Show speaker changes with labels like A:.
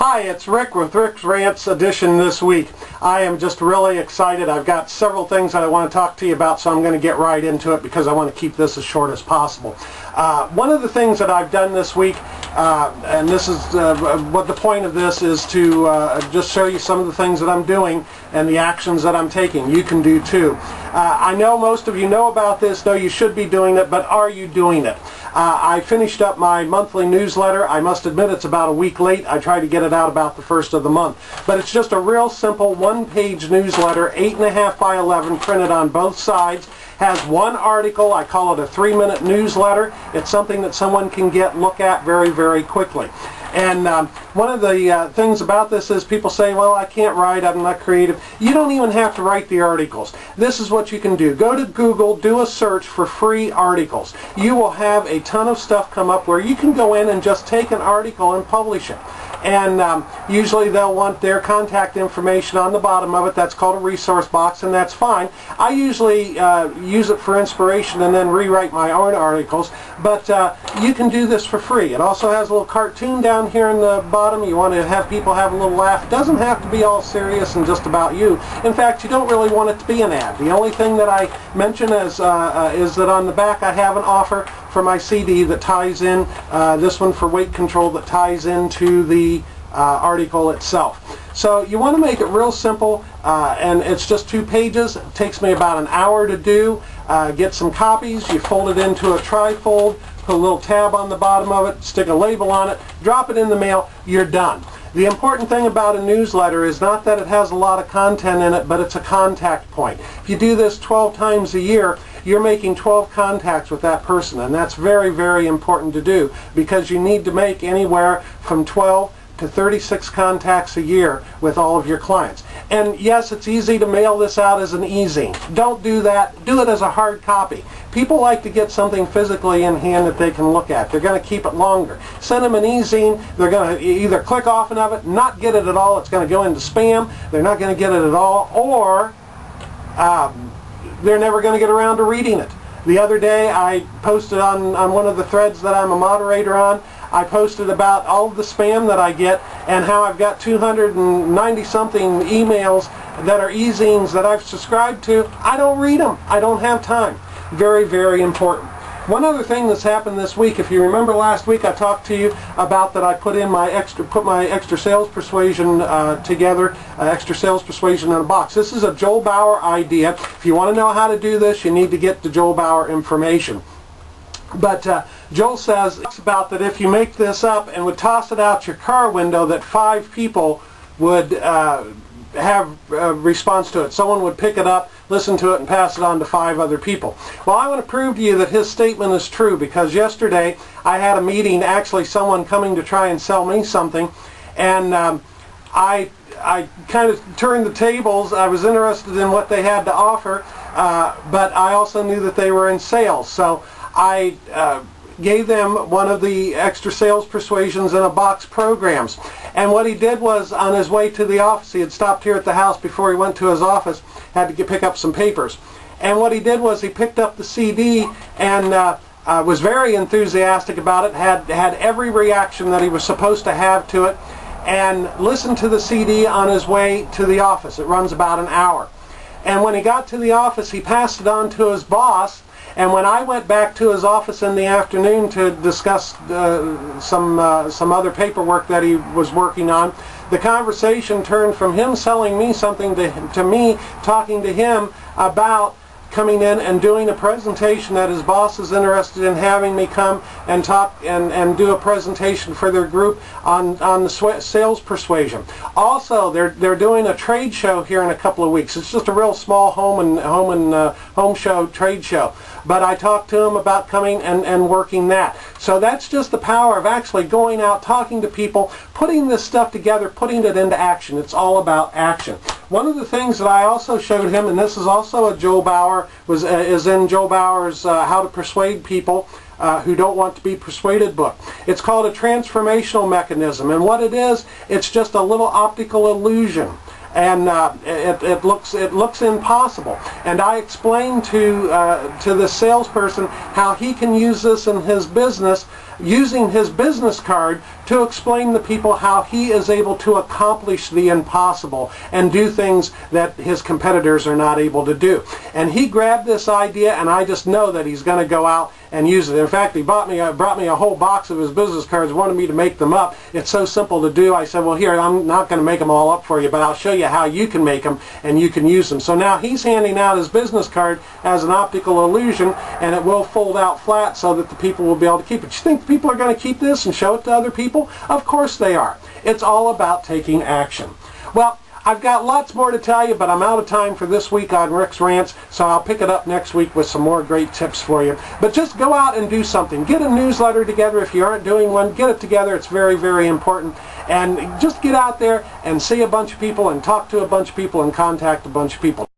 A: Hi, it's Rick with Rick's Rants edition this week. I am just really excited. I've got several things that I want to talk to you about, so I'm going to get right into it because I want to keep this as short as possible. One of the things that I've done this week, and this is what the point of this is to just show you some of the things that I'm doing and the actions that I'm taking. You can do too. I know most of you know about this, know you should be doing it, but are you doing it? I finished up my monthly newsletter. I must admit it's about a week late. I try to get it out about the first of the month. But it's just a real simple one-page newsletter, 8.5 by 11, printed on both sides. Has one article. I call it a 3-minute newsletter. It's something that someone can look at very, very quickly. And one of the things about this is people say, well, I can't write, I'm not creative. You don't even have to write the articles. This is what you can do. Go to Google, do a search for free articles. You will have a ton of stuff come up where you can go in and just take an article and publish it. And usually they'll want their contact information on the bottom of it. That's called a resource box, and that's fine. I usually use it for inspiration and then rewrite my own articles, but you can do this for free. It also has a little cartoon down here in the bottom. You want to have people have a little laugh. It doesn't have to be all serious and just about you. In fact, you don't really want it to be an ad. The only thing that I mention is that on the back I have an offer for my CD that ties in, this one for weight control, that ties into the article itself. So you want to make it real simple, and it's just 2 pages. It takes me about an hour to do. Get some copies, you fold it into a trifold, put a little tab on the bottom of it, stick a label on it, drop it in the mail, you're done. The important thing about a newsletter is not that it has a lot of content in it, but it's a contact point. If you do this 12 times a year, you're making 12 contacts with that person, and that's very, very important to do because you need to make anywhere from 12 to 36 contacts a year with all of your clients. And yes, it's easy to mail this out as an e-zine. Don't do that. Do it as a hard copy. People like to get something physically in hand that they can look at. They're going to keep it longer. Send them an e-zine. They're going to either click off of it, not get it at all. It's going to go into spam. They're not going to get it at all, or they're never going to get around to reading it. The other day I posted on one of the threads that I'm a moderator on, I posted about all of the spam that I get and how I've got 290 something emails that are e-zines that I've subscribed to. I don't read them. I don't have time. Very, very important. One other thing that's happened this week, if you remember last week I talked to you about that I put my extra sales persuasion together, extra sales persuasion in a box. This is a Joel Bauer idea. If you want to know how to do this, you need to get the Joel Bauer information. But Joel says about that if you make this up and would toss it out your car window, that 5 people would have a response to it. Someone would pick it up, listen to it, and pass it on to 5 other people. Well, I want to prove to you that his statement is true, because yesterday I had a meeting, actually someone coming to try and sell me something, and I kind of turned the tables. I was interested in what they had to offer, but I also knew that they were in sales. So I gave them one of the extra sales persuasions in a box programs. And what he did was, on his way to the office, he had stopped here at the house before he went to his office, had to pick up some papers. And what he did was he picked up the CD and was very enthusiastic about it, had every reaction that he was supposed to have to it, and listened to the CD on his way to the office. It runs about an hour. And when he got to the office, he passed it on to his boss. And when I went back to his office in the afternoon to discuss some other paperwork that he was working on, the conversation turned from him selling me something to me talking to him about coming in and doing a presentation that his boss is interested in having me come and talk and do a presentation for their group on the sales persuasion. Also, they're doing a trade show here in a couple of weeks. It's just a real small home show, trade show. But I talked to him about coming and working that. So that's just the power of actually going out, talking to people, putting this stuff together, putting it into action. It's all about action. One of the things that I also showed him, and this is also a Joel Bauer, is in Joel Bauer's How to Persuade People Who Don't Want to Be Persuaded book. It's called a transformational mechanism, and what it is, it's just a little optical illusion. And it looks impossible. And I explained to the salesperson how he can use this in his business, using his business card to explain to people how he is able to accomplish the impossible and do things that his competitors are not able to do. And he grabbed this idea, and I just know that he's going to go out and use it. In fact, he brought me a whole box of his business cards, wanted me to make them up. It's so simple to do. I said, well, here, I'm not going to make them all up for you, but I'll show you how you can make them and you can use them. So now he's handing out his business card as an optical illusion, and it will fold out flat so that the people will be able to keep it. You think people are going to keep this and show it to other people? Of course they are. It's all about taking action. Well, I've got lots more to tell you, but I'm out of time for this week on Rick's Rants, so I'll pick it up next week with some more great tips for you. But just go out and do something. Get a newsletter together. If you aren't doing one, get it together. It's very, very important. And just get out there and see a bunch of people and talk to a bunch of people and contact a bunch of people.